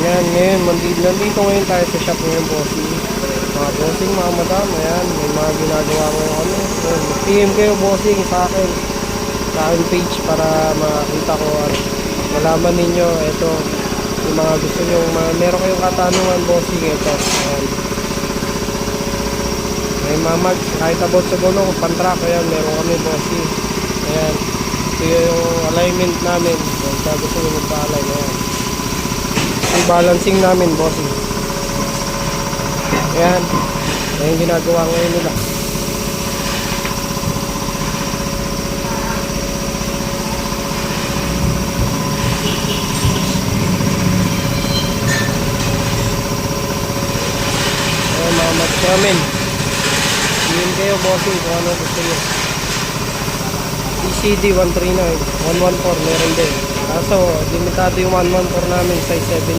Ayan, ngayon, nandito ngayon tayo sa shop ngayon, bossing. Mga bossing, mga madam, ayan, may mga ginagawa ngayon kami. Ayan, PM kayo, bossing, sa aking page para makita ko at malaman ninyo, ito, yung mga gusto nyo, meron kayong katanungan, bossing, ito. Ayan. May mamag, kahit about sa gulong, pantrack, ayan, meron kami, bossing. Ayan, ito yung alignment namin. Ayan, sa gusto nyo magpa-align, ayan. Yung balancing namin, bossing. Ayan, ayan ginagawa ngayon nila. Ayan, mga match namin. Tingin kayo, bossing, kung ano gusto nyo. ECD 139, 114 meron din. Kaso, limitado yung 114 namin, size 7.